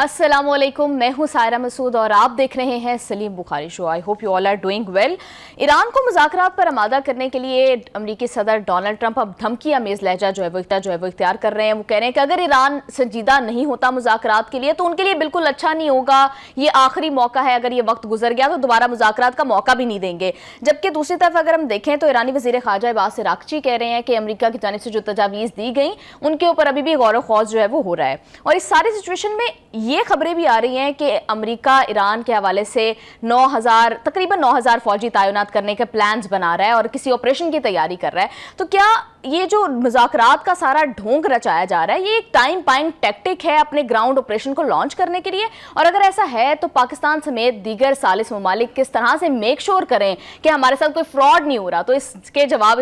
अस्सलामुअलैकुम, मैं हूं सायरा मसूद और आप देख रहे हैं Salim Bukhari show. I hope you all are doing well. Iran को मुज़ाकरात पर आमादा करने के लिए अमरीकी सदर डोनाल्ड ट्रंप अब धमकी आमेज लहजा जो है वो इख्तियार कर रहे हैं। वो कह रहे हैं कि अगर ईरान संजीदा नहीं होता मुज़ाकरात के लिए तो उनके लिए बिल्कुल अच्छा नहीं होगा, ये आखिरी मौका है, अगर ये वक्त गुजर गया तो दोबारा मुज़ाकरात का मौका भी नहीं देंगे। जबकि दूसरी तरफ अगर हम देखें तो ईरानी वज़ीर ख़ारजा अब्बास अराग़ची कह रहे हैं कि अमरीका की जानिब से जो तजावीज़ दी गई उनके ऊपर अभी भी गौर व खौज जो है वो हो रहा है। और इस सारी सिचुएशन में ये खबरें भी आ रही हैं कि अमेरिका ईरान के हवाले से तकरीबन 9,000 फौजी तैनात करने के प्लान्स बना रहा है और किसी ऑपरेशन की तैयारी कर रहा है। तो क्या ये जो मुज़ाकरात का सारा ढोंग रचाया जा रहा है ये एक टाइम बाइंग टैक्टिक है अपने ग्राउंड ऑपरेशन को लॉन्च करने के लिए? और अगर ऐसा है तो पाकिस्तान समेत दीगर सालिस ममालिक किस तरह से मेक श्योर करें कि हमारे साथ कोई फ्रॉड नहीं हो रहा? तो इस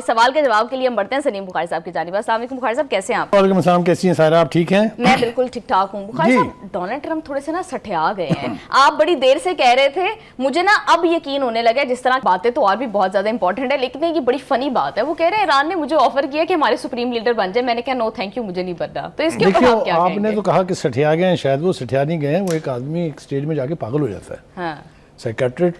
सवाल के जवाब के लिए हम बढ़ते हैं सलीम बुखारी साहब की जानिब। अस्सलाम वालेकुम बुखारी साहब, कैसे हैं आप? वालेकुम अस्सलाम, कैसी हैं सारा? आप ठीक हैं? मैं बिल्कुल ठीक ठाक हूँ। बुखारी साहब, डोनाल्ड ट्रंप थोड़े से ना सठिया गए हैं। आप बड़ी देर से कह रहे थे, मुझे ना अब यकीन होने लगा। जिस तरह बातें तो और भी बहुत ज्यादा इंपॉर्टेंट है, लेकिन ये बड़ी फनी बात है। वो कह रहे हैं ईरान ने मुझे ऑफर किया कि हमारे सुप्रीम लीडर बन जाए। मैंने कहा नो थैंक यू, मुझे नहीं बनना। तो इसके ऊपर आप क्या कहेंगे? आपने तो कहा कि सठिया गए हैं, शायद वो सठिया नहीं गए हैं। वो एक आदमी एक स्टेज में जाके पागल हो जाता है, हाँ। साइकेट्रिक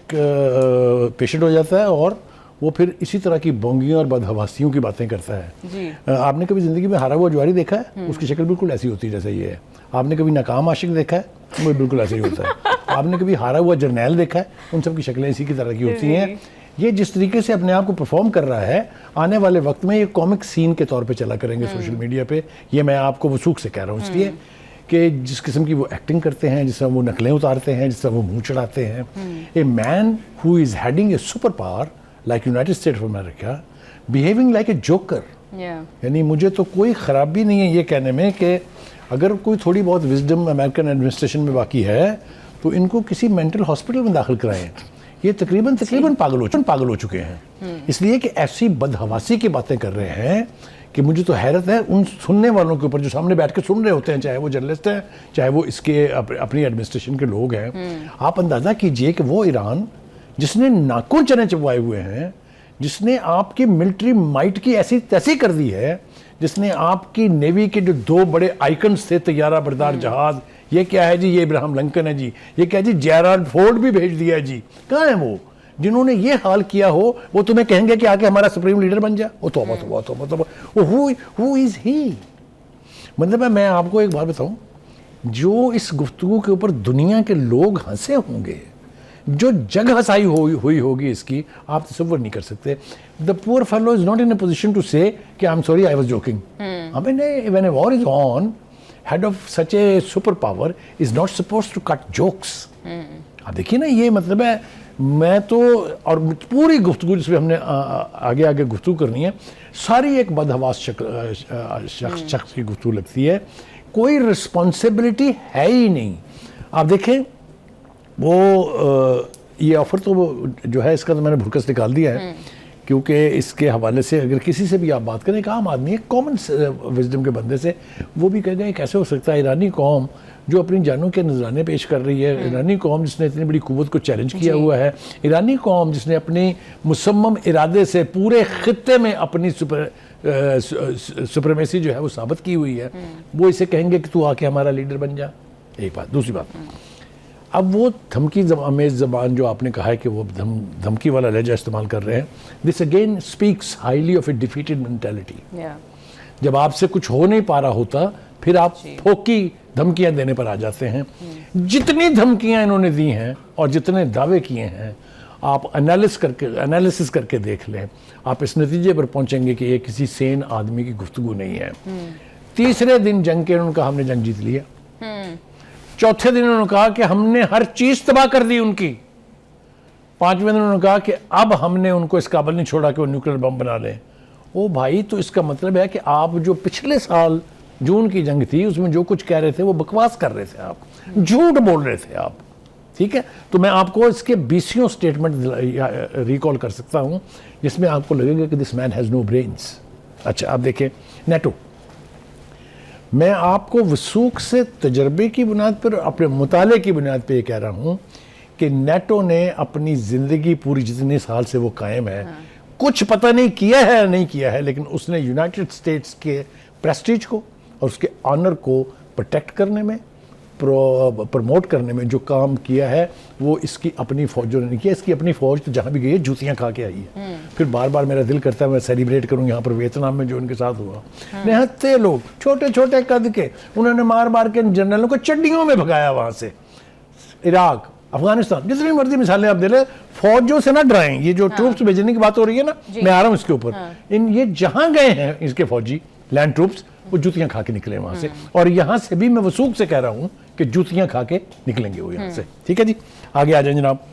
पेशेंट हो जाता है और वो फिर इसी तरह की बोंगियों और बदहवासियों की बातें करता है जी। आपने कभी जिंदगी में हारा हुआ जुआरी देखा है? उसकी शक्ल बिल्कुल ऐसी होती है जैसे ये है। आपने कभी नाकाम आशिक देखा है? वो बिल्कुल ऐसे ही होता है। आपने कभी हारा हुआ जर्नैल देखा है? उन सब की शक्लें इसी की तरह की होती हैं। ये जिस तरीके से अपने आप को परफॉर्म कर रहा है, आने वाले वक्त में ये कॉमिक सीन के तौर पे चला करेंगे सोशल मीडिया पे। ये मैं आपको वसूख से कह रहा हूँ, इसलिए कि जिस किस्म की वो एक्टिंग करते हैं, जिस तरह वो नकलें उतारते हैं, जिस तरह वो मुंह चढ़ाते हैं। A man who is heading A super power like United states of America behaving like a joker. यानी मुझे तो कोई खराबी नहीं है ये कहने में कि अगर कोई थोड़ी बहुत विजडम अमेरिकन एडमिनिस्ट्रेशन में बाकी है तो इनको किसी मेंटल हॉस्पिटल में दाखिल कराएं। ये तकरीबन पागल हो चुके हैं, इसलिए कि ऐसी बदहवासी की बातें कर रहे हैं कि मुझे तो हैरत है उन सुनने वालों के ऊपर जो सामने बैठ के सुन रहे होते हैं, चाहे वो जर्नलिस्ट हैं, चाहे वो इसके अपनी एडमिनिस्ट्रेशन के लोग हैं। आप अंदाज़ा कीजिए कि वो ईरान जिसने नाखून चने चबवाए हुए हैं, जिसने आपकी मिलिट्री माइट की ऐसी तैसी कर दी है, जिसने आपकी नेवी के जो दो बड़े आइकन्स थे, तैयारा बरदार जहाज, ये क्या है जी, ये इब्राहिम लिंकन है जी, ये क्या जी, जेराल्ड फोर्ड भी भेज दिया है जी। कहाँ है वो जिन्होंने ये हाल किया हो? वो तुम्हें कहेंगे कि आके हमारा सुप्रीम लीडर बन जा। वो तौबा, हु इज ही? मतलब मैं आपको एक बात बताऊं, जो इस गुफ्तगू के ऊपर दुनिया के लोग हंसे होंगे, जो जग हंसाई हुई होगी इसकी, आप तसव्वुर नहीं कर सकते। The poor fellow is not in a position to say कि I am sorry, I was joking. I mean, when a war is on, head of such a superpower is not supposed to cut jokes. अब देखिए ना, ये मतलब है, मैं तो और पूरी गुफ्तगू जिसमें हमने आगे गुफ्तगू करनी है, सारी एक बदहवास शख्स की गुफ्तगू लगती है। कोई रिस्पॉन्सिबिलिटी है ही नहीं। आप देखें वो ये ऑफर तो जो है इसका तो मैंने भुरकस निकाल दिया है, क्योंकि इसके हवाले से अगर किसी से भी आप बात करें, एक आम आदमी है, कॉमन विजडम के बंदे से, वो भी कहेगा कैसे हो सकता है ईरानी कौम जो अपनी जानों के नजराने पेश कर रही है, ईरानी कौम जिसने इतनी बड़ी कुव्वत को चैलेंज किया हुआ है, ईरानी कौम जिसने अपनी मुसम्मम इरादे से पूरे खित्ते में अपनी सुपरमेसी जो है वो साबित की हुई है, वो इसे कहेंगे कि तू आके हमारा लीडर बन जा। एक बात। दूसरी बात, अब वो धमकी अमेज ज़बान जो आपने कहा है कि वो धमकी वाला लहजा इस्तेमाल कर रहे हैं, this again speaks highly of A defeated mentality. जब आपसे कुछ हो नहीं पा रहा होता, फिर आप फोकी धमकियां देने पर आ जाते हैं। जितनी धमकियां इन्होंने दी हैं और जितने दावे किए हैं, आप एनालिसिस करके देख लें, आप इस नतीजे पर पहुंचेंगे कि ये किसी सेन आदमी की गुफ्तगू नहीं है। तीसरे दिन जंग के उन्होंने कहा हमने जंग जीत लिया। चौथे दिन उन्होंने कहा कि हमने हर चीज तबाह कर दी उनकी। पांचवें दिन उन्होंने कहा कि अब हमने उनको इस काबिल नहीं छोड़ा कि वो न्यूक्लियर बम बना लें। ओ भाई, तो इसका मतलब है कि आप जो पिछले साल जून की जंग थी उसमें जो कुछ कह रहे थे वो बकवास कर रहे थे, आप झूठ बोल रहे थे आप। ठीक है, तो मैं आपको इसके 20 स्टेटमेंट रिकॉल कर सकता हूं जिसमें आपको लगेगा कि this man has no brains. अच्छा, आप देखें नेटो, मैं आपको वसूख से तजर्बे की बुनियाद पर, अपने मुताले की बुनियाद पर यह कह रहा हूं कि नेटो ने अपनी ज़िंदगी पूरी जितने साल से वो कायम है, कुछ पता नहीं किया है या नहीं किया है, लेकिन उसने यूनाइटेड स्टेट्स के प्रेस्टीज को और उसके ऑनर को प्रोटेक्ट करने में प्रमोट करने में जो काम किया है वो इसकी अपनी फौजों ने नहीं किया। इसकी अपनी फौज तो जहाँ भी गई है जूतियाँ खा के आई है। फिर बार बार मेरा दिल करता है मैं सेलिब्रेट करूँ यहाँ पर वियतनाम में जो उनके साथ हुआ। निहत्थे लोग, छोटे छोटे कद के, उन्होंने मार मार के जनरलों को चड्डियों में भगाया वहाँ से। इराक, अफगानिस्तान, जितनी मर्जी मिसालें आप दे ले, फौजों से ना डराएं। ये जो ट्रूप्स भेजने की बात हो रही है ना, मैं आ रहा हूँ इसके ऊपर। ये जहाँ गए हैं इसके फौजी लैंड ट्रूप्स, वो जूतियां खा के निकले वहां से। और यहां से भी मैं वसूख से कह रहा हूं कि जूतियां खा के निकलेंगे वो यहां से। ठीक है जी, आगे आ जाए जनाब।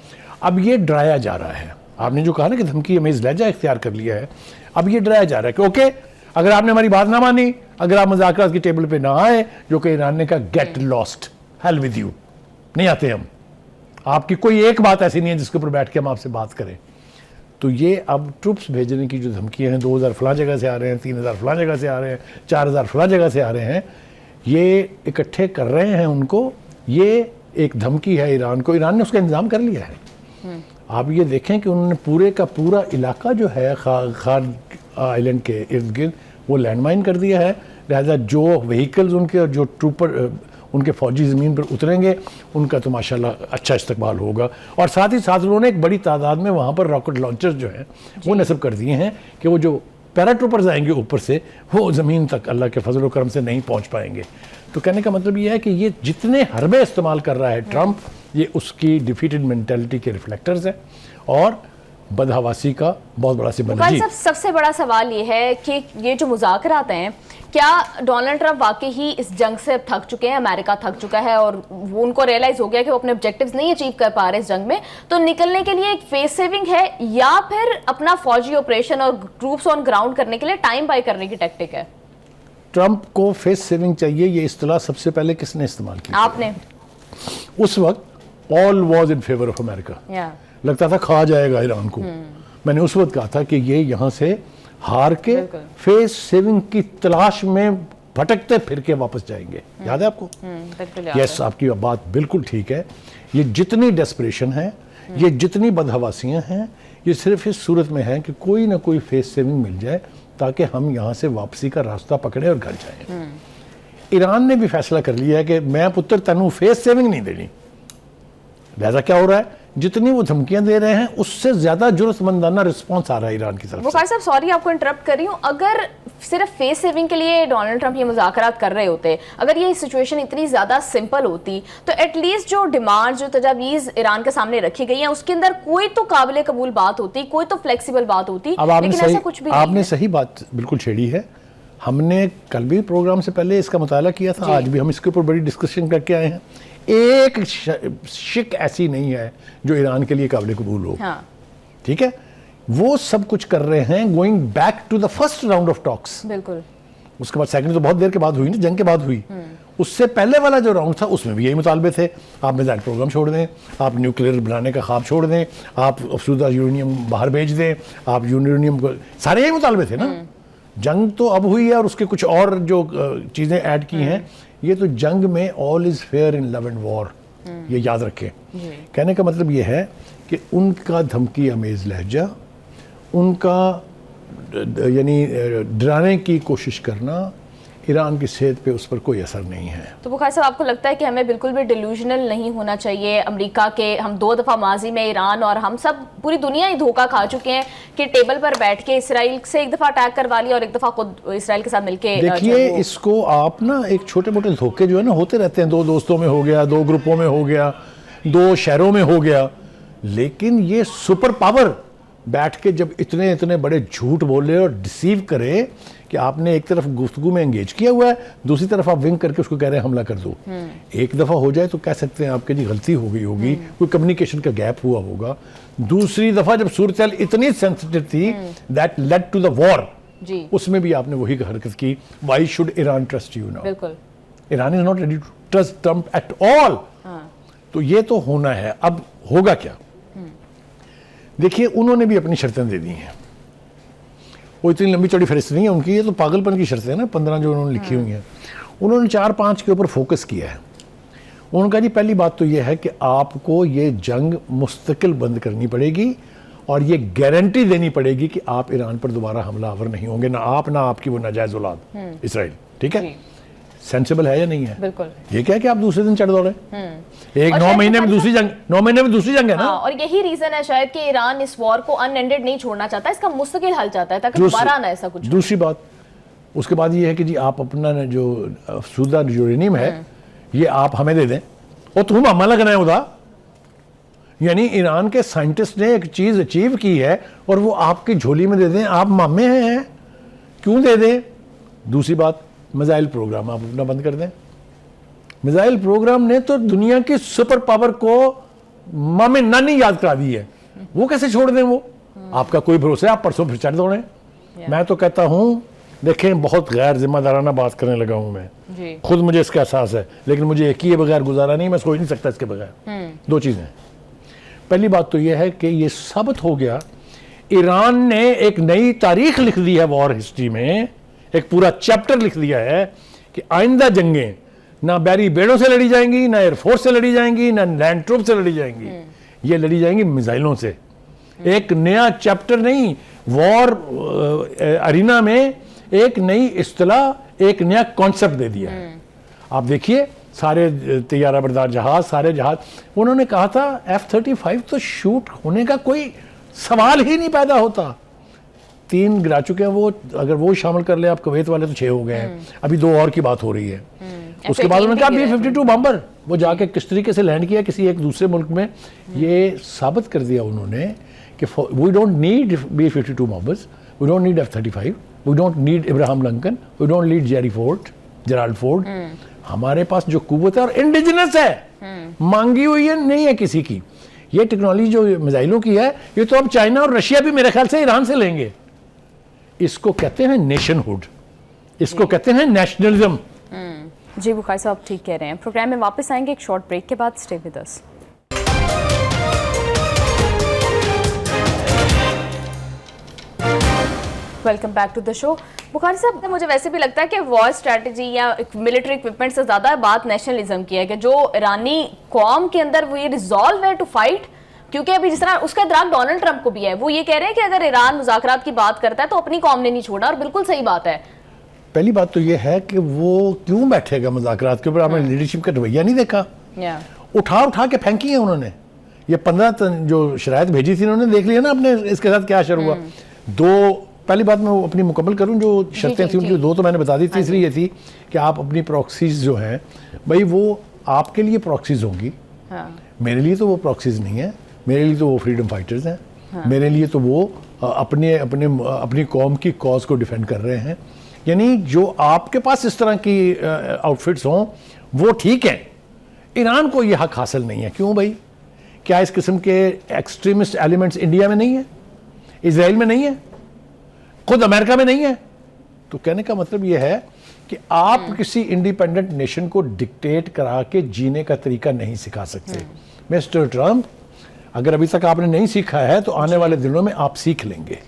अब ये डराया जा रहा है, आपने जो कहा ना कि धमकी अमेज लहजा इख्तियार कर लिया है, अब ये डराया जा रहा है कि ओके, अगर आपने हमारी बात ना मानी, अगर आप मुज़ाकरात की टेबल पे ना आए, जो कि ईरान ने कहा get lost, hell with you, नहीं आते हम, आपकी कोई एक बात ऐसी नहीं है जिसके ऊपर बैठ के हम आपसे बात करें। तो ये अब ट्रुप्स भेजने की जो धमकियां हैं, 2000 फलां जगह से आ रहे हैं, 3000 फलां जगह से आ रहे हैं, 4000 फलां जगह से आ रहे हैं, ये इकट्ठे कर रहे हैं उनको। ये एक धमकी है ईरान को, ईरान ने उसका इंतजाम कर लिया है। आप ये देखें कि उन्होंने पूरे का पूरा इलाका जो है खान आइलैंड के इर्द गिर्द वो लैंडमाइन कर दिया है। लिहाजा जो व्हीकल्स उनके और जो ट्रूपर उनके फौजी ज़मीन पर उतरेंगे, उनका तो माशाल्लाह अच्छा इस्तकबाल होगा। और साथ ही साथ उन्होंने एक बड़ी तादाद में वहाँ पर रॉकेट लॉन्चर्स जो हैं वो नस्ब कर दिए हैं कि वो जो पैराट्रूपर्स आएंगे ऊपर से, वो ज़मीन तक अल्लाह के फजल व करम से नहीं पहुँच पाएंगे। तो कहने का मतलब ये है कि ये जितने हरबे इस्तेमाल कर रहा है ट्रंप, ये उसकी डिफीटेड मेंटालिटी के रिफ्लेक्टर्स हैं और बदहवासी का बहुत बड़ा सिबंध। जी, सबसे बड़ा सवाल ये है कि ये जो मुज़ाकरात हैं, क्या डोनाल्ड ट्रंप वाकई ही इस जंग से थक चुके हैं, अमेरिका थक चुका है और वो उनको रियलाइज हो गया कि वो अपने ऑब्जेक्टिव्स नहीं अचीव कर पा रहे इस जंग में, तो निकलने के लिए एक फेस सेविंग है या फिर अपना फौजी ऑपरेशन और ट्रूप्स ऑन ग्राउंड करने के लिए टाइम बाय करने की टैक्टिक है? ट्रंप को फेस सेविंग चाहिए, ये इस्तेलाह सबसे पहले किसने इस्तेमाल की? आपने। उस वक्त all was in favour of America, लगता था खा जाएगा ईरान को। मैंने उस वक्त कहा था कि ये यहाँ से हार के फेस सेविंग की तलाश में भटकते फिर के वापस जाएंगे। याद है आपको? यस, आपकी बात बिल्कुल ठीक है। ये जितनी डेस्परेशन है, ये जितनी बदहवासियां हैं, ये सिर्फ इस सूरत में है कि कोई ना कोई फेस सेविंग मिल जाए ताकि हम यहाँ से वापसी का रास्ता पकड़े और घर जाएं। ईरान ने भी फैसला कर लिया है कि मैं पुत्र तनु फेस सेविंग नहीं देनी। लिहाजा क्या हो रहा है, जितनी वो धमकियां दे रहे हैं उससे ज्यादा जुर्मंदाना रिस्पांस आ रहा है ईरान की तरफ से। बुखारी साहब, सॉरी आपको इंटरप्ट कर रही हूँ, अगर सिर्फ फेस सेविंग के लिए डोनाल्ड ट्रंप ये मुज़ाकरात कर रहे होते, अगर ये सिचुएशन इतनी ज्यादा सिंपल होती, तो एटलीस्ट जो डिमांड, जो तजावीज़ ईरान के सामने रखी गई हैं, उसके अंदर कोई तो काबिल कबूल बात होती, कोई तो फ्लेक्सिबल बात होती। लेकिन ऐसा कुछ भी आपने सही बात बिल्कुल छेड़ी है। हमने कल भी प्रोग्राम से पहले इसका मुताला किया था, आज भी हम इसके ऊपर बड़ी डिस्कशन करके आए हैं। एक शिक ऐसी नहीं है जो ईरान के लिए काबिल कबूल हो। ठीक है, वो सब कुछ कर रहे हैं going back to the first round of talks. बिल्कुल। उसके बाद सेकंड तो बहुत देर के बाद हुई ना, जंग के बाद हुई। उससे पहले वाला जो राउंड था उसमें भी यही मुतालबे थे, आप मिसाइल प्रोग्राम छोड़ दें, आप न्यूक्लियर बनाने का ख्वाब छोड़ दें, आप अफसुदा यूरेनियम बाहर भेज दें, आप यूरेनियम को, सारे यही मुतालबे थे ना। जंग तो अब हुई है और उसके कुछ और जो चीज़ें ऐड की हैं। ये तो जंग में all is fair in love and war, ये याद रखें। कहने का मतलब ये है कि उनका धमकी अमेज लहजा, उनका यानी डराने की कोशिश करना, ईरान की सेहत पे उस पर कोई असर नहीं है। तो बुखारी साहब, आपको लगता है कि हमें बिल्कुल भी डिल्यूजनल नहीं होना चाहिए? अमेरिका के हम 2 दफ़ा माजी में ईरान और हम सब पूरी दुनिया ही धोखा खा चुके हैं कि टेबल पर बैठ के इसराइल से एक दफ़ा अटैक करवा लिया और एक दफ़ा खुद इसराइल के साथ मिलके। देखिए, इसको आप ना एक छोटे मोटे धोखे जो है ना होते रहते हैं, 2 दोस्तों में हो गया, 2 ग्रुपों में हो गया, 2 शहरों में हो गया, लेकिन ये सुपर पावर बैठ के जब इतने इतने बड़े झूठ बोले और डिसीव करे कि आपने एक तरफ गुफ्तगू में एंगेज किया हुआ है, दूसरी तरफ आप विंग करके उसको कह रहे हैं हमला कर दो। एक दफ़ा हो जाए तो कह सकते हैं आपके जी गलती हो गई होगी, कोई कम्युनिकेशन का गैप हुआ होगा। दूसरी दफ़ा जब सूरत इतनी सेंसिटिव थी that led to the war, उसमें भी आपने वही हरकत की। Why should Iran trust you now? बिल्कुल, Iran is not ready to trust Trump at all. तो ये तो होना है। अब होगा क्या? देखिए, उन्होंने भी अपनी शर्तें दे दी हैं। वो इतनी लंबी चौड़ी फहरिस्त नहीं है उनकी, ये तो पागलपन की शर्तें हैं ना, 15 जो उन्होंने लिखी हुई हैं। उन्होंने 4-5 के ऊपर फोकस किया है। उनका जी पहली बात तो ये है कि आपको ये जंग मुस्तकिल बंद करनी पड़ेगी और ये गारंटी देनी पड़ेगी कि आप ईरान पर दोबारा हमलावर नहीं होंगे, ना आप ना आपकी वो नाजायज़ औलाद इसराइल। ठीक है। सेंसिबल है या नहीं है? बिल्कुल। ये क्या कि आप दूसरे दिन चढ़ दौड़े, एक और 9 शायद महीने में दूसरी जंग, 9 महीने में दूसरी जंग है ना। हाँ, और यही रीजन है शायद कि ईरान इस वॉर को अनएंडेड नहीं छोड़ना चाहता, इसका मुस्तकिल हल चाहता है ताकि दोबारा ना ऐसा कुछ। दूसरी बात उसके बाद ये है कि जी आप अपना जो सूदा यूरेनियम है ये आप हमें दे दें और तुम हमला करना है उदा। यानी ईरान के साइंटिस्ट ने एक चीज अचीव की है और वो आपकी झोली में दे दें, आप मामे हैं, क्यों दे दें? दूसरी बात, मिसाइल प्रोग्राम आप अपना बंद कर दें। मिसाइल प्रोग्राम ने तो दुनिया की सुपर पावर को मामे नानी याद करा दी है, वो कैसे छोड़ दें? वो आपका कोई भरोसा है? आप परसों फिर चढ़ दौड़े। मैं तो कहता हूं, देखें बहुत गैर जिम्मेदाराना बात करने लगा हूं मैं जी। खुद खुद मुझे इसका एहसास है, लेकिन मुझे एक ही बगैर गुजारा नहीं, मैं सोच नहीं सकता इसके बगैर। दो चीजें, पहली बात तो यह है कि ये साबित हो गया, ईरान ने एक नई तारीख लिख दी है वॉर हिस्ट्री में, एक पूरा चैप्टर लिख दिया है कि आइंदा जंगें ना बैरी बेड़ों से लड़ी जाएंगी, ना एयरफोर्स से लड़ी जाएंगी, ना लैंड ट्रूप से लड़ी जाएंगी, ये लड़ी जाएंगी मिसाइलों से। एक नया चैप्टर नहीं, वॉर अरीना में एक नई इस्तिलाह, एक नया कॉन्सेप्ट दे दिया है। आप देखिए सारे तैयारा बरदार जहाज, सारे जहाज, उन्होंने कहा था F-35 तो शूट होने का कोई सवाल ही नहीं पैदा होता। 3 गिरा चुके हैं वो, अगर वो शामिल कर ले आप कुवैत वाले तो 6 हो गए हैं, अभी 2 और की बात हो रही है। उसके बाद उन्होंने कहा B-52 बम्बर, वो जाके किस तरीके से लैंड किया किसी एक दूसरे मुल्क में, ये साबित कर दिया उन्होंने कि we don't need B-52 bombers, we don't need F-35, we don't need Abraham Lincoln, we don't need Gerald Ford. हमारे पास जो कुव्वत है और इंडिजिनस है, मांगी हुई है, नहीं है किसी की। ये टेक्नोलॉजी जो मिसाइलों की है, ये तो अब चाइना और रशिया भी मेरे ख्याल से ईरान से लेंगे। इसको कहते हैं नेशनहुड, इसको कहते हैं नेशनलिज्म। जी बुखारी साहब ठीक कह रहे हैं। प्रोग्राम में वापस आएंगे एक शॉर्ट ब्रेक के बाद, stay with us. Welcome back to the show. Bukhari साहब, मुझे वैसे भी लगता है कि वॉर स्ट्रैटेजी या मिलिट्री इक्विपमेंट से ज़्यादा बात नेशनलिज्म की है कि जो ईरानी कौम के अंदर वो ये रिजॉल्व है टू फाइट, क्योंकि अभी जिस तरह उसका इदराक डोनाल्ड ट्रंप को भी है, वो ये कह रहे हैं कि अगर ईरान मुज़ाकरात की बात करता है तो अपनी कौम ने नहीं छोड़ा, और बिल्कुल सही बात है। पहली बात तो ये है कि वो क्यों बैठेगा मुज़ाकरात के ऊपर? आपने लीडरशिप का रवैया नहीं देखा, उठा के फेंकी है उन्होंने। ये 15 जो शरायत भेजी थी उन्होंने, देख लिया ना आपने इसके साथ क्या असर हुआ। पहली बात मैं अपनी मुकम्मल करूं, जो शर्तें थी उनकी 2 तो मैंने बता दी। तीसरी ये थी कि आप अपनी प्रॉक्सीज जो हैं भाई, वो आपके लिए प्रॉक्सीज होंगी, मेरे लिए तो वो प्रॉक्सीज नहीं है, मेरे लिए तो वो फ्रीडम फाइटर्स हैं, मेरे लिए तो वो अपनी कौम की कॉज को डिफेंड कर रहे हैं। यानी जो आपके पास इस तरह की आउटफिट्स हों वो ठीक है, ईरान को ये हक हासिल नहीं है। क्यों भाई? क्या इस किस्म के एक्सट्रीमिस्ट एलिमेंट्स इंडिया में नहीं है, इजराइल में नहीं है, खुद अमेरिका में नहीं है? तो कहने का मतलब यह है कि आप किसी इंडिपेंडेंट नेशन को डिक्टेट करा के जीने का तरीका नहीं सिखा सकते। मिस्टर ट्रंप, अगर अभी तक आपने नहीं सीखा है तो आने वाले दिनों में आप सीख लेंगे।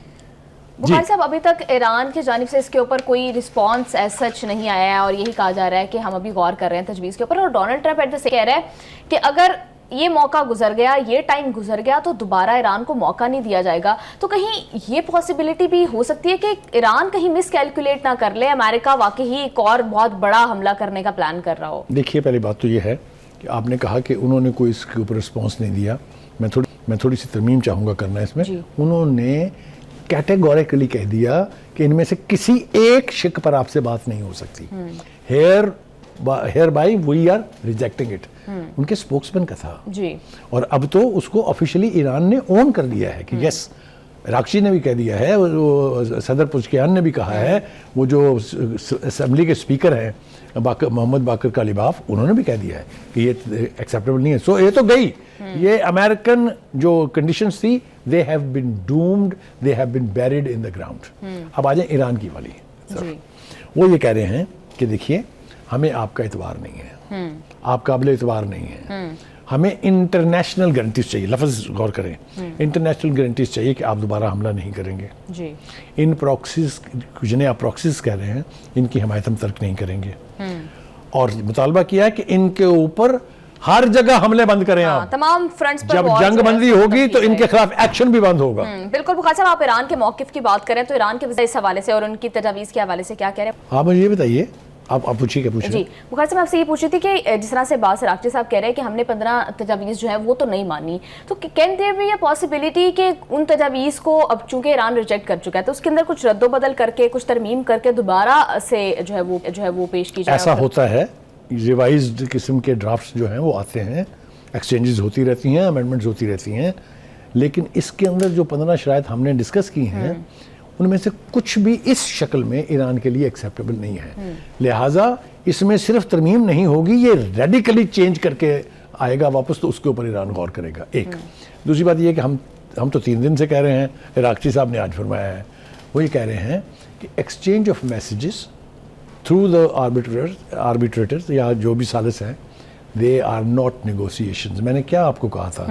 बुखारी साहब, अभी तक ईरान की जानिब से इसके ऊपर कोई रिस्पांस एज सच नहीं आया है और यही कहा जा रहा है कि हम अभी गौर कर रहे हैं तजवीज़ के ऊपर, और Donald Trump eight the same कह रहा है कि अगर ये मौका गुजर गया, ये टाइम गुजर गया तो दोबारा ईरान को मौका नहीं दिया जाएगा। तो कहीं ये पॉसिबिलिटी भी हो सकती है कि ईरान कहीं मिस कैलकुलेट ना कर ले, अमेरिका वाकई ही एक और बहुत बड़ा हमला करने का प्लान कर रहा हो। देखिए, पहली बात तो ये है कि आपने कहा कि उन्होंने कोई इसके ऊपर रिस्पॉन्स नहीं दिया। मैं थोड़ी सी तरमीम चाहूँगा करना इसमें। उन्होंने कैटेगोरिकली कह दिया कि इनमें से किसी एक शिक पर आपसे बात नहीं हो सकती। Hereby we are rejecting it, उनके स्पोक्समैन का था जी। और अब तो उसको ऑफिशियली ईरान ने ओन कर दिया है कि यस, राक्षी ने भी कह दिया है, वो सदर पुजकियान ने भी कहा है, वो जो असेंबली के स्पीकर हैं मोहम्मद बाकर कालिबाफ, उन्होंने भी कह दिया है कि ये एक्सेप्टेबल नहीं है। सो ये तो गई, ये अमेरिकन जो कंडीशंस थी, they have been doomed, they have been buried in the ground. अब आ जाए ईरान की वाली। वो ये कह रहे हैं कि देखिए, हमें आपका एतबार नहीं है, आप काबिल एतबार नहीं है, हमें इंटरनेशनल गारंटीज चाहिए। लफ्ज़ गौर करें, इंटरनेशनल गारंटीज चाहिए कि आप दोबारा हमला नहीं करेंगे जी। इन प्रॉक्सीज, जिन्हें आप प्रॉक्सीज कह रहे हैं, इनकी हिमायत हम तर्क नहीं करेंगे। और मुतालबा किया है कि इनके ऊपर हर जगह हमले बंद करें। आप तमाम फ्रंट्स पर जब जंग बंदी होगी तो इनके खिलाफ एक्शन भी बंद होगा। बिल्कुल। बुखारी साहब, आप ईरान के मौकिफ की बात करें तो ईरान के इस हवाले से और उनकी तजावीज़ के हवाले से क्या कह रहे हैं? आप मुझे ये बताइए आप पूछिए, क्या पूछ रहे जी हैं? बुखारी साहब, मैं आपसे ये पूछ रही थी कि जिस तरह से बास राक्ची साहब कह रहे हैं कि हमने 15 तजावीज़ जो है वो तो नहीं मानी, तो can there be a possibility कि उन तजावीज़ को अब चूंकि ईरान रिजेक्ट कर चुका है तो उसके अंदर कुछ रद्दोबदल करके, कुछ तरमीम करके दोबारा से जो है वो पेश की जाए? ऐसा होता है, रिवाइज्ड किस्म के ड्राफ्ट्स जो हैं वो आते हैं, एक्सचेंजेस होती रहती हैं, अमेंडमेंट्स होती रहती हैं, लेकिन इसके अंदर जो 15 शराइत हमने डिस्कस की हैं उनमें से कुछ भी इस शक्ल में ईरान के लिए एक्सेप्टेबल नहीं है। लिहाजा इसमें सिर्फ तरमीम नहीं होगी, ये रेडिकली चेंज करके आएगा वापस, तो उसके ऊपर ईरान गौर करेगा। एक दूसरी बात ये कि हम तो 3 दिन से कह रहे हैं, इराक़ची साहब ने आज फरमाया है, वो ये कह रहे हैं कि exchange of messages through the arbitrators या जो भी सालिस हैं, दे आर नॉट नेगोशिएशंस। मैंने क्या आपको कहा था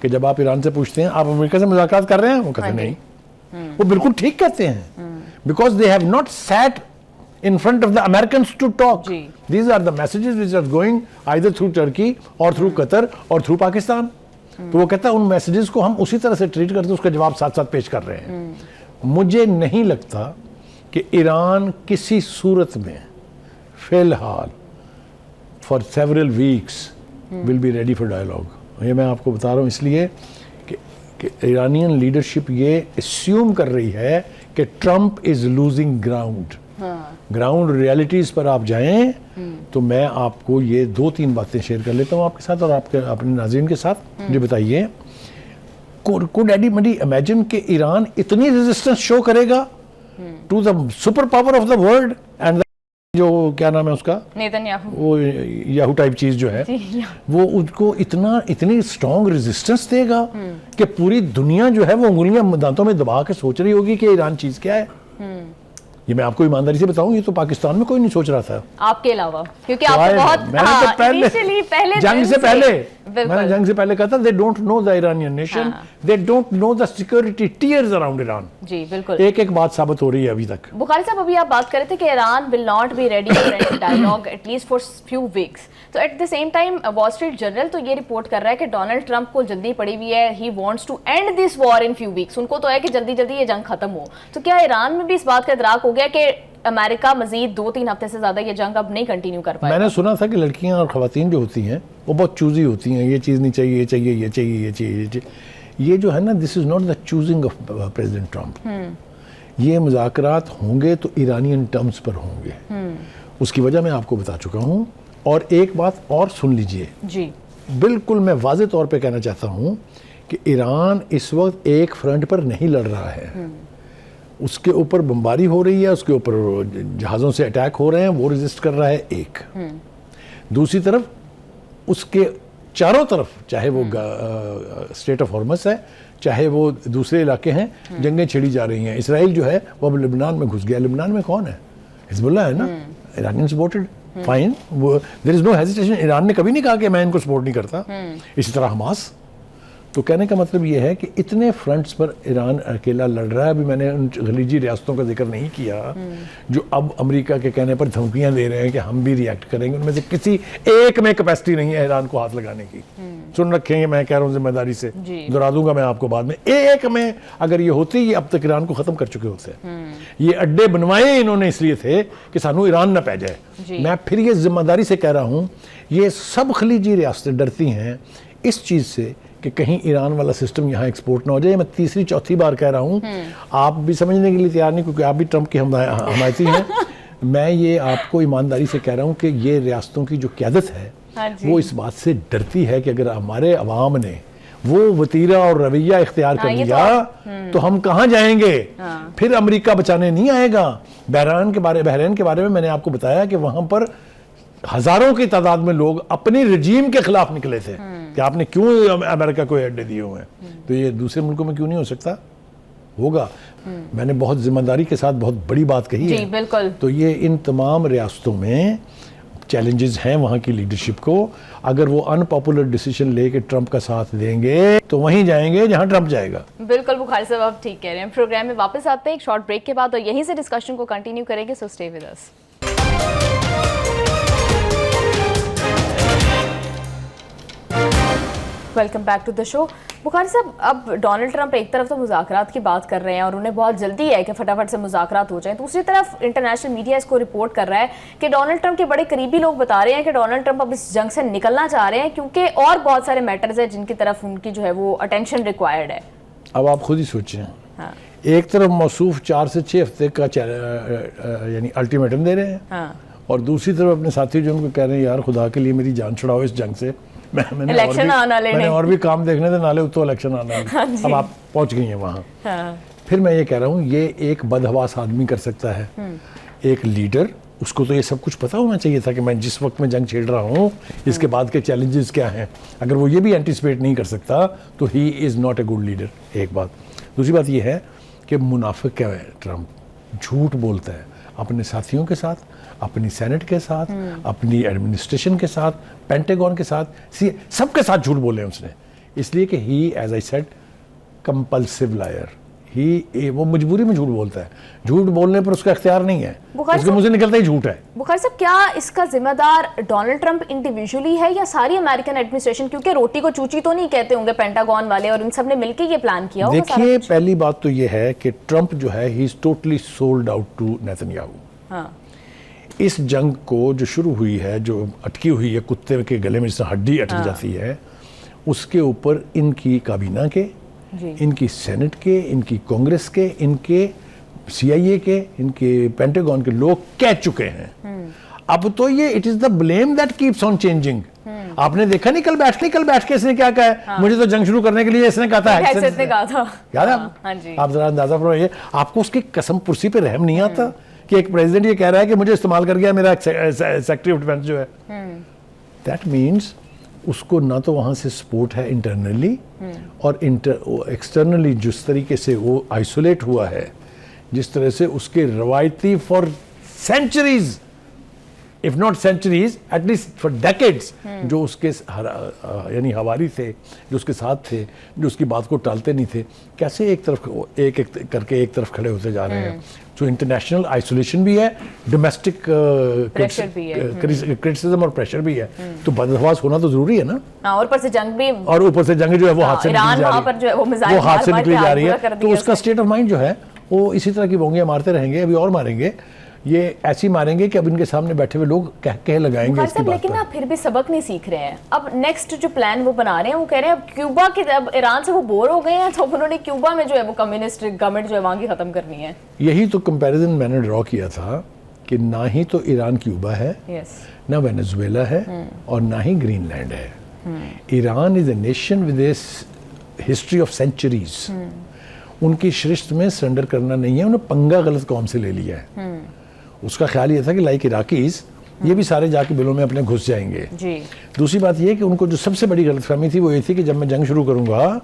कि जब आप ईरान से पूछते हैं आप अमेरिका से मुज़ाकरात कर रहे हैं, वो कहते हैं नहीं। वो बिल्कुल ठीक कहते हैं, because they have not sat in front of the Americans to talk. These are the messages which are going either through Turkey or through Qatar or through Pakistan. तो वो कहता है उन मैसेजेस को हम उसी तरह से ट्रीट करते हैं, उसका जवाब साथ साथ पेश कर रहे हैं। मुझे नहीं लगता कि ईरान किसी सूरत में फिलहाल for several weeks will be ready for dialogue. ये मैं आपको बता रहा हूँ इसलिए कि ईरानियन लीडरशिप ये अस्यूम कर रही है कि Trump is losing ground. Ground realities पर आप जाएं तो मैं आपको ये 2-3 बातें शेयर कर लेता हूँ आपके साथ और आपके अपने नाज़रीन के साथ। मुझे बताइए, कुड एनीबडी इमेजिन कि ईरान इतनी रेजिस्टेंस शो करेगा to the super power of the world and जो क्या नाम है उसका, नेतन्याहू, वो याहू टाइप चीज जो है, वो उनको इतनी स्ट्रॉन्ग रेजिस्टेंस देगा कि पूरी दुनिया जो है वो उंगलियां दांतों में दबा के सोच रही होगी कि ईरान चीज क्या है। ये मैं आपको ईमानदारी से बताऊं, ये तो पाकिस्तान में कोई नहीं सोच रहा था आपके अलावा, क्योंकि आपको बहुत मैंने जंग से पहले कहा था they don't know the Iranian nation, they don't know the security tiers around Iran. जी बिल्कुल, एक बात साबित हो रही है अभी तक। बुखारी साहब, अभी आप बात कर रहे थे कि Iran will not be ready for any dialogue at least for few weeks, तो at the same time Wall Street Journal तो ये रिपोर्ट कर रहा है कि डोनाल्ड ट्रंप को जल्दी पड़ी हुई है, he wants to end this war in few weeks. उनको तो है कि जल्दी जल्दी ये जंग खत्म हो। तो क्या ईरान में भी इस बात का इदराक हो गया कि अमेरिका मजीद 2-3 हफ्ते से ज्यादा ये जंग अब नहीं कंटिन्यू कर पाएगा? मैंने सुना था कि लड़कियां और खवातीन जो होती हैं वो बहुत चूजी होती हैं, ये चीज़ नहीं चाहिए, ये चाहिए, ये चाहिए, ये चाहिए, ये चाहिए। ये जो है ना, this is not the choosing of president Trump. ये मुज़ाकरात होंगे तो ईरानियन टर्म्स पर होंगे। उसकी वजह मैं आपको बता चुका हूँ। और एक बात और सुन लीजिए जी, बिल्कुल मैं वाज़ेह तौर पे कहना चाहता हूँ कि ईरान इस वक्त एक फ्रंट पर नहीं लड़ रहा है। उसके ऊपर बमबारी हो रही है, उसके ऊपर जहाज़ों से अटैक हो रहे हैं, वो रेजिस्ट कर रहा है एक। दूसरी तरफ उसके चारों तरफ, चाहे वो स्टेट ऑफ हॉर्मस है, चाहे वो दूसरे इलाके हैं, जंगें छिड़ी जा रही हैं। इसराइल जो है वो अब लेबनान में घुस गया। लेबनान में कौन है? हिजबुल्लाह है ना, ईरानियन सपोर्टेड। फाइन, वो there is no hesitation. Iran ने कभी नहीं कहा कि मैं इनको सपोर्ट नहीं करता। इसी तरह हमास। तो कहने का मतलब ये है कि इतने फ्रंट्स पर ईरान अकेला लड़ रहा है। अभी मैंने उन खलीजी रियासतों का जिक्र नहीं किया जो अब अमेरिका के कहने पर धमकियां दे रहे हैं कि हम भी रिएक्ट करेंगे। उनमें से किसी एक में कैपेसिटी नहीं है ईरान को हाथ लगाने की। सुन रखेंगे, मैं कह रहा हूँ जिम्मेदारी से, दोहरा दूंगा मैं आपको बाद में। एक में अगर ये होती, ये अब तक ईरान को ख़त्म कर चुके होते। ये अड्डे बनवाए इन्होंने इसलिए थे कि सानू ईरान ना पै जाए। मैं फिर ये जिम्मेदारी से कह रहा हूँ, ये सब खलीजी रियासतें डरती हैं इस चीज़ से कि कहीं ईरान वाला सिस्टम यहाँ एक्सपोर्ट ना हो जाए। मैं तीसरी चौथी बार कह रहा हूँ, आप भी समझने के लिए तैयार नहीं, क्योंकि आप भी ट्रंप की हमायती हैं। मैं ये आपको ईमानदारी से कह रहा हूँ कि ये रियासतों की जो क़यादत है वो इस बात से डरती है कि अगर हमारे अवाम ने वो वतीरा और रवैया इख्तियार कर लिया तो हम कहाँ जाएंगे? फिर अमेरिका बचाने नहीं आएगा। बहरीन के बारे में मैंने आपको बताया कि वहाँ पर हजारों की तादाद में लोग अपनी रजीम के खिलाफ निकले थे कि आपने क्यों अमेरिका को अड्डे दिए हुए हैं। तो ये दूसरे मुल्कों में क्यों नहीं हो सकता? होगा। मैंने बहुत जिम्मेदारी के साथ बहुत बड़ी बात कही है। बिल्कुल। तो ये इन तमाम रियासतों में चैलेंजेस हैं वहाँ की लीडरशिप को। अगर वो अनपॉपुलर डिसीजन लेके ट्रंप का साथ देंगे तो वहीं जाएंगे जहाँ ट्रंप जाएगा। बिल्कुल बुखारी साहब, आप ठीक कह रहे हैं। प्रोग्राम में वापस आते हैं एक शॉर्ट ब्रेक के बाद और यहीं से डिस्कशन को कंटिन्यू करेंगे। So stay with us. Welcome back to the show. Bukhari साहब, अब डोनाल्ड ट्रंप एक तरफ तो मुज़ाकरात की बात कर रहे हैं और उन्हें बहुत जल्दी है कि फटाफट से मुज़ाकरात हो जाए, दूसरी तरफ इंटरनेशनल मीडिया इसको रिपोर्ट कर रहा है कि डोनाल्ड ट्रंप के बड़े करीबी लोग बता रहे हैं कि डोनाल्ड ट्रंप अब इस जंग से निकलना चाह रहे हैं क्योंकि और बहुत सारे मैटर्स हैं जिनकी तरफ उनकी जो है वो अटेंशन रिक्वायर्ड है। अब आप खुद ही सोचें, हाँ। एक तरफ मौसूफ 4 से 6 हफ्ते का यानी अल्टीमेटम दे रहे हैं, हाँ। और दूसरी तरफ अपने साथी जो उनको कह रहे हैं यार खुदा के लिए मेरी जान छुड़ाओ इस जंग से, मैंने और भी काम देखने थे, नाले तो इलेक्शन आना। हाँ, अब आप पहुंच गई हैं वहाँ। हाँ। फिर मैं ये कह रहा हूँ, ये एक बदहवास आदमी कर सकता है, एक लीडर, उसको तो ये सब कुछ पता होना चाहिए था कि मैं जिस वक्त में जंग छेड़ रहा हूँ इसके बाद के चैलेंजेस क्या हैं। अगर वो ये भी एंटिसिपेट नहीं कर सकता तो he is not a good leader, एक बात। दूसरी बात ये है कि मुनाफिक क्या है ट्रंप, झूठ बोलता है अपने साथियों के साथ, अपनी सेनेट के साथ, अपनी एडमिनिस्ट्रेशन के साथ, पेंटागन के साथ, सबके साथ झूठ बोले हैं उसने, इसलिए कि he as I said compulsive liar, वो मजबूरी में झूठ बोलता है, झूठ बोलने पर उसका इख्तियार नहीं है, उसके मुंह से निकलता ही झूठ है। बुखारी साहब, क्या इसका जिम्मेदार डोनाल्ड ट्रंप इंडिविजुअली है या सारी अमेरिकन एडमिनिस्ट्रेशन? क्योंकि रोटी को चूची तो नहीं कहते होंगे पेंटागन वाले, और इन सब ने मिलकर ये प्लान किया होगा। देखिए, पहली बात तो ये है कि ट्रंप जो है he is totally sold out to Netanyahu. हाँ। इस जंग को जो शुरू हुई है, जो अटकी हुई है कुत्ते के गले में जिस हड्डी अटक जाती है, उसके ऊपर इनकी काबीना के, इनकी सेनेट के, इनकी कांग्रेस के, इनके CIA के, इनके पेंटागन के लोग कह चुके हैं। अब तो ये it is the blame that keeps on changing. आपने देखा नहीं कल बैठ के इसने क्या कहा है? हाँ। मुझे तो जंग शुरू करने के लिए इसने कहा था, याद है? आप जरा अंदाजा करो, आपको उसकी कसम पुरसी पे रहम नहीं आता कि एक प्रेसिडेंट ये कह रहा है कि मुझे इस्तेमाल कर गया मेरा सेक्रेटरी ऑफ डिफेंस जो है। दैट मीन्स उसको ना तो वहाँ से सपोर्ट है इंटरनली, और एक्सटर्नली जिस तरीके से वो आइसोलेट हुआ है, जिस तरह से उसके रवायती for centuries, if not centuries at least for decades, जो उसके यानी हवारी थे, जो उसके साथ थे, जो उसकी बात को टालते नहीं थे, कैसे एक तरफ एक करके एक तरफ खड़े होते जा रहे हैं। तो इंटरनेशनल आइसोलेशन भी है, डोमेस्टिक क्रिटिसिज्म और प्रेशर भी है, तो बदहवास होना तो जरूरी है ना। और ऊपर से जंग भी, और ऊपर से जंग जो है वो हाथ से निकली जा रही है, तो उसका स्टेट ऑफ माइंड जो है वो इसी तरह की बोंगियां मारते रहेंगे, अभी और मारेंगे, ये ऐसी मारेंगे कि अब इनके सामने बैठे हुए लोग कह लगाएंगे इसकी बात। लेकिन आप फिर भी सबक नहीं सीख रहे हैं। अब नेक्स्ट जो प्लान वो बना रहे हैं, वो कह रहे हैं अब क्यूबा की, अब ईरान से वो बोर हो गए हैं तो उन्होंने क्यूबा में जो है वो कम्युनिस्ट गवर्नमेंट जो है वहाँ की खत्म करनी है। यही तो कंपैरिजन मैंने ड्रॉ किया था कि ना ही तो ईरान क्यूबा है, ना वेनेजुएला है, और ना ही ग्रीनलैंड है। Iran is a nation with a history of centuries. उनकी शिरस्त में सरेंडर करना नहीं है, उन्हें पंगा गलत कौम से ले लिया है। उसका ख्याल ये था कि लाइक इराकीज ये भी सारे जाके बिलों में अपने घुस जाएंगे जी। दूसरी बात ये कि उनको जो सबसे बड़ी गलतफहमी थी वो ये थी कि जब मैं जंग शुरू करूंगा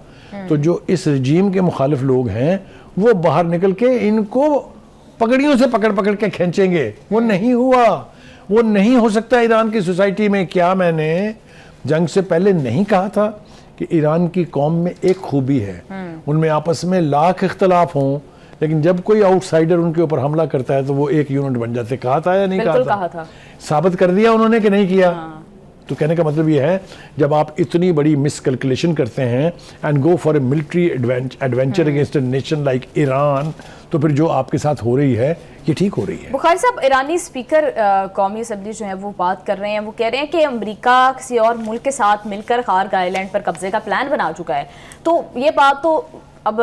तो जो इस रजीम के मुखालिफ लोग हैं वो बाहर निकल के इनको पकड़ियों से पकड़ के खींचेंगे। वो नहीं हुआ, वो नहीं हो सकता ईरान की सोसाइटी में। क्या मैंने जंग से पहले नहीं कहा था कि ईरान की कौम में एक खूबी है, उनमें आपस में लाख इख्तलाफ हों, लेकिन जब कोई आउटसाइडर उनके ऊपर हमला करता है तो वो एक यूनिट बन जाते। कहा था या नहीं कहा था? साबित कर दिया उन्होंने कि नहीं किया। तो कहने का मतलब ये है, जब आप इतनी बड़ी मिसकैलकुलेशन करते हैं and go for a military adventure against a nation like Iran, तो फिर जो आपके साथ हो रही है ये ठीक हो रही है। बुखारी साहब, ईरानी स्पीकर कौमी असम्बली जो है वो बात कर रहे हैं, वो कह रहे हैं कि अमेरिका किसी और मुल्क के साथ मिलकर खार्ग आइलैंड पर कब्जे का प्लान बना चुका है। तो ये बात तो अब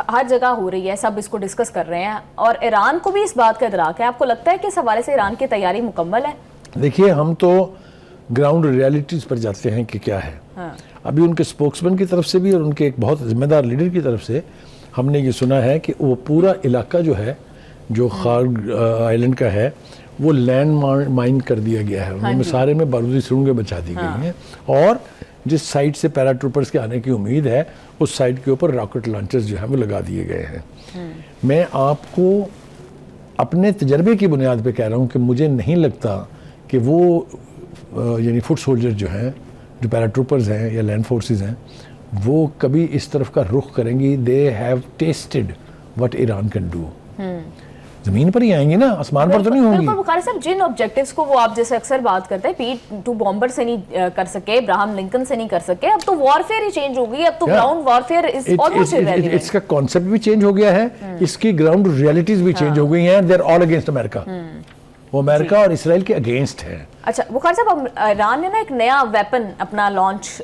हर जगह हो रही है, सब इसको डिस्कस कर रहे हैं और ईरान को भी इस बात का इदराक है। आपको लगता है कि इस हवाले से ईरान की तैयारी मुकम्मल है? देखिए, हम तो ग्राउंड रियलिटीज़ पर जाते हैं कि क्या है। हाँ। अभी उनके स्पोक्समैन की तरफ से भी और उनके एक बहुत जिम्मेदार लीडर की तरफ से हमने ये सुना है कि वो पूरा इलाका जो है, जो खार्ग आइलैंड का है, वो लैंड माइन कर दिया गया है। उनमें सारे में बारूदी सुरंगें बचा दी गई हैं, और जिस साइड से पैराट्रूपर्स के आने की उम्मीद है उस साइड के ऊपर रॉकेट लॉन्चर्स जो है वो लगा दिए गए हैं। मैं आपको अपने तजर्बे की बुनियाद पे कह रहा हूँ कि मुझे नहीं लगता कि वो यानी फुट सोल्जर जो हैं, जो पैराट्रूपर्स हैं या लैंड फोर्सेस हैं, वो कभी इस तरफ का रुख करेंगी। They have tested what Iran can do. ज़मीन पर ही आएंगी ना, आसमान पर तो नहीं होंगी। बिल्कुल बुखारी साहब, जिन ऑब्जेक्टिव्स को वो आप जैसे अक्सर बात करते हैं, P2 बॉम्बर से नहीं कर सके, अब्राहम लिंकन से नहीं कर सके, अब तो वॉरफेयर ही चेंज हो गई, अब तो ground warfare is almost irrelevant. इसका कॉन्सेप्ट भी चेंज हो गया है, इसकी ग्राउंड रियलिटीज भी चेंज हो गई हैं। They are all against America, वो अमेरिका और इसराइल के अगेंस्ट है। अच्छा बुखारी साहब, ईरान ने ना एक नया वेपन अपना लॉन्च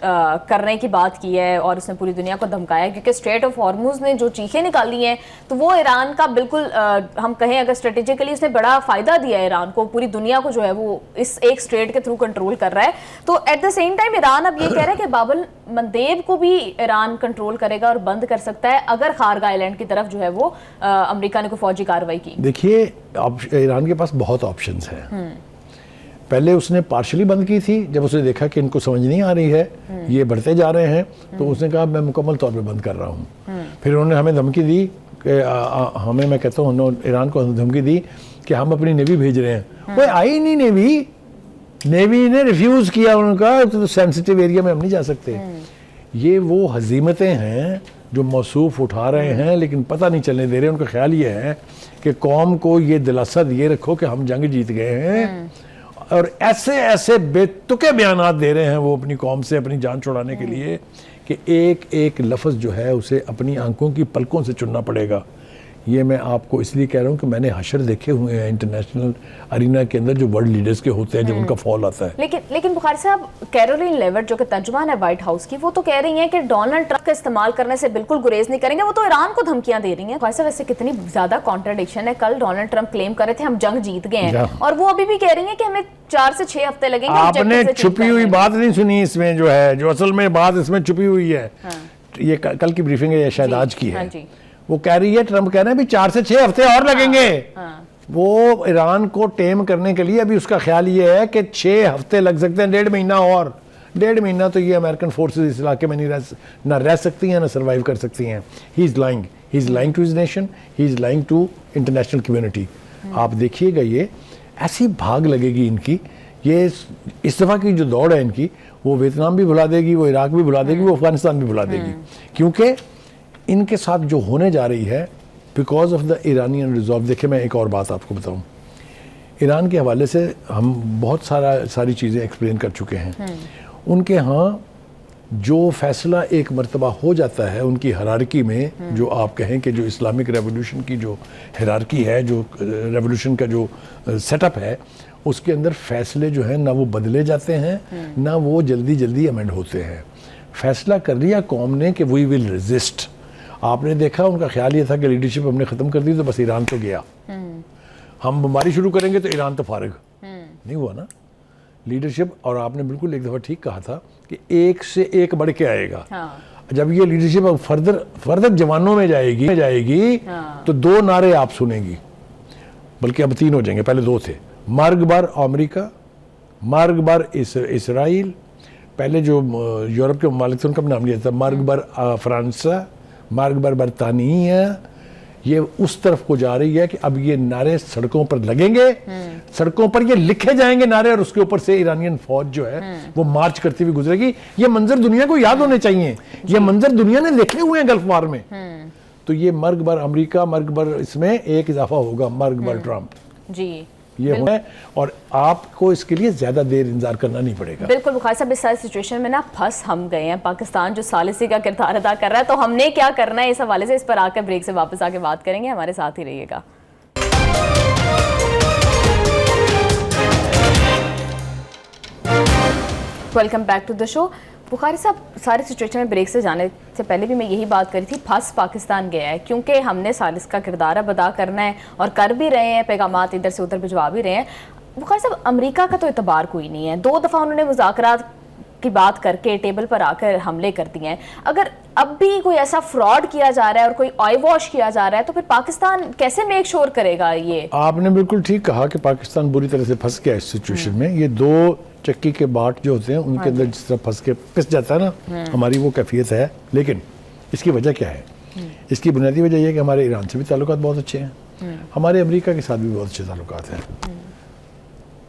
करने की बात की है और उसने पूरी दुनिया को धमकाया, क्योंकि स्ट्रेट ऑफ हॉर्मुज ने जो चीखें निकाली हैं तो वो ईरान का बिल्कुल हम कहें अगर स्ट्रेटेजिकली उसने बड़ा फायदा दिया है ईरान को, पूरी दुनिया को जो है वो इस एक स्ट्रेट के थ्रू कंट्रोल कर रहा है। तो at the same time Iran अब ये कह रहा है कि बाबल मंदेब को भी ईरान कंट्रोल करेगा और बंद कर सकता है अगर खारग आइलैंड की तरफ जो है वो अमेरिका ने कोई फौजी कार्रवाई की। देखिए, ईरान के पास बहुत ऑप्शंस हैं। पहले उसने पार्शली बंद की थी, जब उसने देखा कि इनको समझ नहीं आ रही है, ये बढ़ते जा रहे हैं, तो उसने कहा मैं मुकम्मल तौर पे बंद कर रहा हूँ। फिर उन्होंने हमें धमकी दी कि हमें, मैं कहता हूँ ईरान को धमकी दी कि हम अपनी नेवी भेज रहे हैं। वो आई नहीं नेवी ने रिफ्यूज़ किया, उनका तो सेंसिटिव एरिया में हम नहीं जा सकते। ये वो हजीमतें हैं जो मौसूफ उठा रहे हैं, लेकिन पता नहीं चलने दे रहे। उनका ख्याल ये है कि कौम को ये दिलासा दिए रखो कि हम जंग जीत गए हैं, और ऐसे ऐसे बेतुके बयानात दे रहे हैं वो अपनी कौम से अपनी जान छुड़ाने के लिए कि एक एक लफ्ज़ जो है उसे अपनी आंखों की पलकों से चुनना पड़ेगा। ये मैं आपको इसलिए कह रहा हूँ कि मैंने हशर देखे हुए हैं इंटरनेशनल अरीना के अंदर जो वर्ल्ड लीडर्स के होते हैं जब उनका फॉल आता है। लेकिन बुखारी साहब, कैरोलिन लेविट जो कि तर्जुमान है व्हाइट हाउस की, वो तो कह रही हैं कि डोनाल्ड ट्रंप का इस्तेमाल करने से बिल्कुल गुरेज नहीं करेंगे, वो तो ईरान को धमकियां दे रही हैं। बुखारी साहब, वैसे कितनी ज्यादा कॉन्ट्रडिक्शन है। कल डोनाल्ड ट्रंप क्लेम कर रहे थे हम जंग जीत गए हैं, और वो अभी भी कह रही है कि हमें 4 से 6 हफ्ते लगेंगे। आपने छुपी हुई बात नहीं सुनी इसमें, जो है जो असल में बात इसमें छुपी हुई है। ये कल की ब्रीफिंग है, शायद आज की है। वो कह रही है, ट्रंप कह रहे हैं भी 4 से 6 हफ्ते और लगेंगे। वो ईरान को टेम करने के लिए अभी उसका ख्याल ये है कि 6 हफ्ते लग सकते हैं, 1.5 महीना और। 1.5 महीना तो ये अमेरिकन फोर्सेस इस इलाके में ना रह सकती हैं, ना सर्वाइव कर सकती हैं। He is lying to his nation, he is lying to international community. आप देखिएगा, ये ऐसी भाग लगेगी इनकी, ये इस दफ़ा की जो दौड़ है इनकी, वो वियतनाम भी भुला देगी, वो इराक भी भुला देगी, वो अफगानिस्तान भी भुला देगी। क्योंकि इनके साथ जो होने जा रही है because of the Iranian resolve. देखिए, मैं एक और बात आपको बताऊं, ईरान के हवाले से हम बहुत सारी चीज़ें एक्सप्लेन कर चुके हैं। उनके यहाँ जो फैसला एक मर्तबा हो जाता है उनकी हायरार्की में, जो आप कहें कि जो इस्लामिक रेवोल्यूशन की जो हायरार्की है, जो रेवोल्यूशन का जो सेटअप है, उसके अंदर फैसले जो हैं ना वो बदले जाते हैं, ना वो जल्दी जल्दी अमेंड होते हैं। फैसला कर लिया कौम ने कि वी विल रेजिस्ट। आपने देखा उनका ख्याल ये था कि लीडरशिप हमने ख़त्म कर दी तो बस ईरान तो गया, हम बमबारी शुरू करेंगे तो ईरान तो फारिग। नहीं हुआ ना लीडरशिप। और आपने बिल्कुल एक दफ़ा ठीक कहा था कि एक से एक बढ़ के आएगा। जब ये लीडरशिप अब फर्दर जवानों में जाएगी तो 2 नारे आप सुनेंगी, बल्कि अब 3 हो जाएंगे, पहले 2 थे। मार्ग बार अमेरिका, मार्ग बार इसराइल। पहले जो यूरोप के ममालिक थे उनका नाम लिया था मार्ग बार फ्रांस, मार्ग बार बरतानिया। ये उस तरफ को जा रही है कि अब ये नारे सड़कों पर लगेंगे, सड़कों पर ये लिखे जाएंगे नारे, और उसके ऊपर से ईरानियन फौज जो है वो मार्च करती हुई गुजरेगी। ये मंजर दुनिया को याद होने चाहिए, ये मंजर दुनिया ने देखे हुए हैं गल्फ वार में। तो ये मर्ग बार अमेरिका, मर्ग बार इसमें एक इजाफा होगा, मर्ग बार ट्रंप जी ये है। और आपको इसके लिए ज्यादा देर इंतजार करना नहीं पड़ेगा। बिल्कुल बुखारी साहब, इस सारी सिचुएशन में ना फंस हम गए हैं। पाकिस्तान जो सालिसी का किरदार अदा कर रहा है, तो हमने क्या करना है इस हवाले से, इस पर आकर ब्रेक से वापस आके बात करेंगे। हमारे साथ ही रहिएगा। Welcome back to the show. Bukhari साहब, सारी सिचुएशन में ब्रेक से जाने से पहले भी मैं यही बात करी थी, फंस पाकिस्तान गया है क्योंकि हमने सालिस का किरदार अब अदा करना है और कर भी रहे हैं, पैगामात इधर से उधर भिजवा भी रहे हैं। बुखारी साहब, अमेरिका का तो एतबार कोई नहीं है। 2 दफ़ा उन्होंने मुज़ाकरात की बात करके टेबल पर आकर हमले कर दिए हैं। अगर अब भी कोई ऐसा फ्रॉड किया जा रहा है और कोई आई वॉश किया जा रहा है, तो फिर पाकिस्तान कैसे मेक श्योर करेगा? ये आपने बिल्कुल ठीक कहा कि पाकिस्तान बुरी तरह से फंस गया इस सिचुएशन में। ये 2 चक्की के बाट जो होते हैं उनके अंदर जिस तरह फंस के पिस जाता है ना, हमारी वो कैफियत है। लेकिन इसकी वजह क्या है? इसकी बुनियादी वजह यह है कि हमारे ईरान से भी ताल्लुकात बहुत अच्छे हैं, हमारे अमेरिका के साथ भी बहुत अच्छे ताल्लुकात हैं।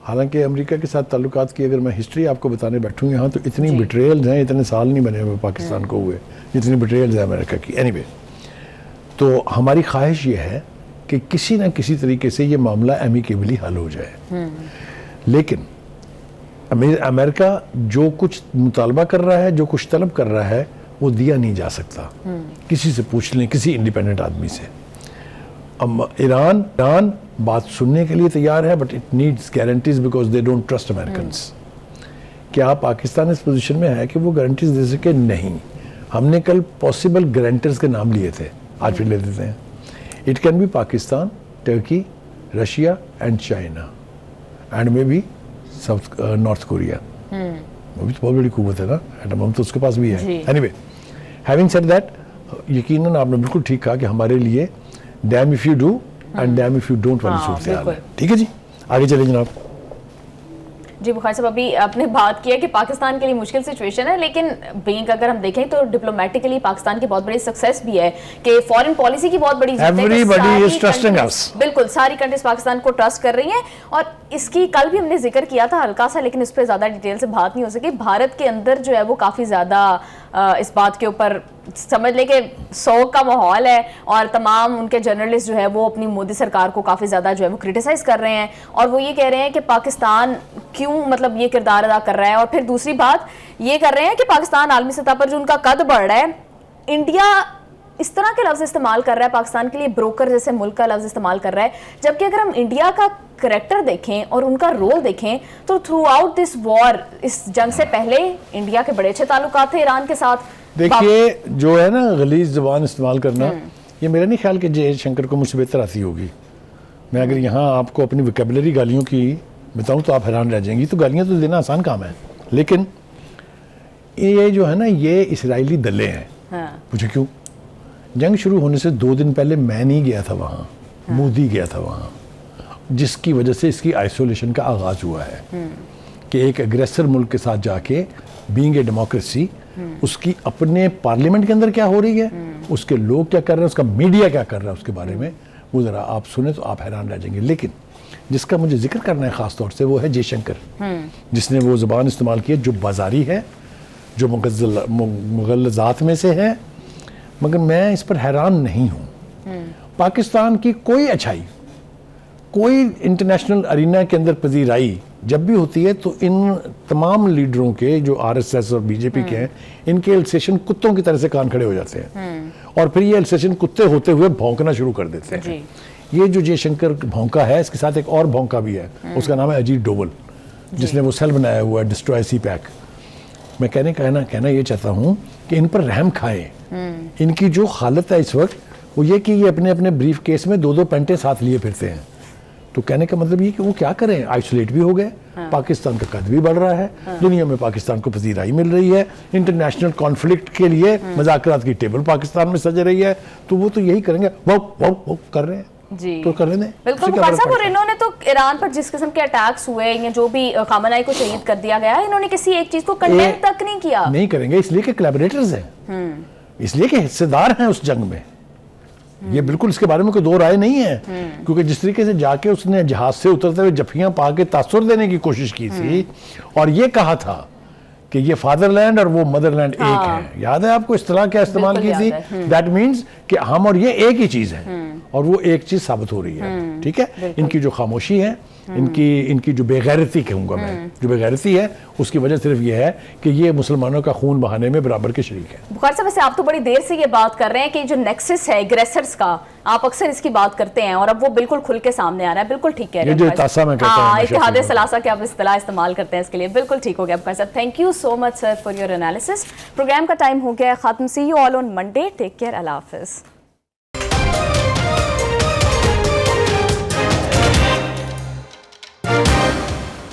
हालांकि अमेरिका के साथ ताल्लुकात की अगर मैं हिस्ट्री आपको बताने बैठूँ यहाँ, तो इतनी बिट्रेयल्स हैं, इतने साल नहीं बने हुए पाकिस्तान को हुए जितनी बिट्रेयल्स हैं अमेरिका की। एनीवे, तो हमारी ख्वाहिश ये है कि किसी ना किसी तरीके से ये मामला एमिकेबली हल हो जाए। लेकिन अमेरिका जो कुछ मुतालबा कर रहा है, जो कुछ तलब कर रहा है, वो दिया नहीं जा सकता। किसी से पूछ लें, किसी इंडिपेंडेंट आदमी से। ईरान बात सुनने के लिए तैयार है, but it needs guarantees because they don't trust Americans. क्या पाकिस्तान इस पोजीशन में है कि वो गारंटीज दे सके? नहीं। हमने कल पॉसिबल गारंटर्स के नाम लिए थे, आज फिर ले लेते हैं। It can be Pakistan, Turkey, Russia and China and may be south north Korea. वो भी तो बहुत बड़ी कुव्वत है ना, एटम बम तो उसके पास भी है। एनीवे, हैविंग सेड दैट, यकीनन आपने बिल्कुल ठीक कहा कि हमारे लिए dam if you do and dam if you don't वाली सूरत हाल है। ठीक है जी, आगे चलें जनाब। जी बुखारी साहब, अभी आपने बात किया कि पाकिस्तान के लिए मुश्किल सिचुएशन है, लेकिन बीइंग अगर हम देखें तो डिप्लोमेटिकली पाकिस्तान की बहुत बड़ी सक्सेस भी है कि फॉरेन पॉलिसी की बहुत बड़ी जीत है। Everybody is trusting us. बिल्कुल, सारी कंट्रीज पाकिस्तान को ट्रस्ट कर रही हैं। और इसकी कल भी हमने जिक्र किया था हल्का सा, लेकिन इस पर ज़्यादा डिटेल से बात नहीं हो सकी। भारत के अंदर जो है वो काफ़ी ज़्यादा इस बात के ऊपर समझ ले कि शौक का माहौल है, और तमाम उनके जर्नलिस्ट जो है वो अपनी मोदी सरकार को काफ़ी ज़्यादा जो है वो क्रिटिसाइज कर रहे हैं, और वो ये कह रहे हैं कि पाकिस्तान क्यों मतलब ये किरदार अदा कर रहा है। और फिर दूसरी बात ये कर रहे हैं कि पाकिस्तान आलमी सतह पर जो उनका कद बढ़ रहा है, इंडिया इस तरह के लफ्ज़ इस्तेमाल कर रहा है पाकिस्तान के लिए, ब्रोकर जैसे मुल्क का लफ्ज़ इस्तेमाल कर रहा है। जबकि अगर हम इंडिया का करैक्टर देखें और उनका रोल देखें तो थ्रू आउट दिस वॉर, इस जंग से पहले इंडिया के बड़े अच्छे ताल्लुकात थे ईरान के साथ। देखिए, जो है ना गलीज ज़बान इस्तेमाल करना, ये मेरा नहीं ख्याल कि जयशंकर को मुझसे बेहतर आती होगी। मैं अगर यहाँ आपको अपनी वोकैबुलरी गालियों की बताऊँ तो आप हैरान रह जाएंगी। तो गालियाँ तो देना आसान काम है, लेकिन ये जो है ना, ये इसराइली दले हैं। पूछे क्यों? जंग शुरू होने से 2 दिन पहले मैं नहीं गया था वहाँ, मोदी गया था वहाँ, जिसकी वजह से इसकी आइसोलेशन का आगाज़ हुआ है कि एक एग्रेसर मुल्क के साथ जाके बीइंग ए डेमोक्रेसी, उसकी अपने पार्लियामेंट के अंदर क्या हो रही है, उसके लोग क्या कर रहे हैं, उसका मीडिया क्या कर रहा है उसके बारे में, वो ज़रा आप सुने तो आप हैरान रह जाएंगे। लेकिन जिसका मुझे जिक्र करना है ख़ास तौर से, वो है जयशंकर, जिसने वो ज़बान इस्तेमाल की है जो बाजारी है, जो मुगल्लज़ात में से है। मगर मैं इस पर हैरान नहीं हूँ। पाकिस्तान की कोई अच्छाई, कोई इंटरनेशनल अरीना के अंदर पजीराई जब भी होती है तो इन तमाम लीडरों के, जो आरएसएस और बीजेपी के हैं, इनके एल्सेशन कुत्तों की तरह से कान खड़े हो जाते हैं, और फिर ये एल्सेशन कुत्ते होते हुए भौंकना शुरू कर देते हैं। ये जो जयशंकर भौंका है, इसके साथ एक और भौंका भी है, उसका नाम है अजीत डोवल, जिसने वो सेल बनाया हुआ है डिस्ट्रॉय सी पैक। मैं कहना ये चाहता हूँ कि इन पर रहम खाएं। इनकी जो हालत है इस वक्त, वो ये कि ये अपने अपने ब्रीफ केस में 2-2 पेंटें साथ लिए फिरते हैं। तो कहने का मतलब ये कि वो क्या करें, आइसोलेट भी हो गए। पाकिस्तान का कद भी बढ़ रहा है, दुनिया में पाकिस्तान को पजीराई मिल रही है, इंटरनेशनल कॉन्फ्लिक्ट के लिए मज़ाकरात की टेबल पाकिस्तान में सज रही है। तो वो तो यही करेंगे, वो कर रहे हैं जी, तो कर लेने। बिल्कुल बुखारी साहब, और इन्होंने तो ईरान पर जिस किस्म के अटैक्स हुए, या जो भी खामनेई को शहीद कर दिया गया है, इन्होंने किसी एक चीज को कंडेम तक नहीं किया। नहीं करेंगे, इसलिए कि कोलैबोरेटर्स हैं, इसलिए कि हिस्सेदार हैं उस जंग में। ये बिल्कुल इसके बारे में कोई दो राय नहीं है, क्योंकि जिस तरीके से जाके उसने जहाज से उतरते हुए जफियां पा के तासुर देने की कोशिश की थी, और ये कहा था कि ये फादरलैंड और वो मदरलैंड एक है। याद है आपको इस्तेलाह क्या इस्तेमाल की थी? दैट मीन्स कि हम और ये एक ही चीज है, और वो एक चीज साबित हो रही है। ठीक है, इनकी जो खामोशी है, इनकी जो बेगैरती कहूँगा मैं, जो बेगैरती है, उसकी वजह सिर्फ ये है कि ये मुसलमानों का खून बहाने में बराबर के शरीक है। बुखारी साहब, वैसे आप तो बड़ी देर से ये बात कर रहे हैं कि जो नेक्सस है एग्रेसर्स का, आप अक्सर इसकी बात करते हैं, और अब वो बिल्कुल खुल के सामने आ रहा है। बिल्कुल ठीक कह रहे हैं, इत्तेहाद सलासा के आप इस्तेलाह इस्तेमाल करते हैं इसके लिए, बिल्कुल ठीक हो गया बुखारी साहब। Thank you so much sir for your analysis. Programme का टाइम हो गया खत्म। See you all on Monday, take care, अल्लाह हाफिज़।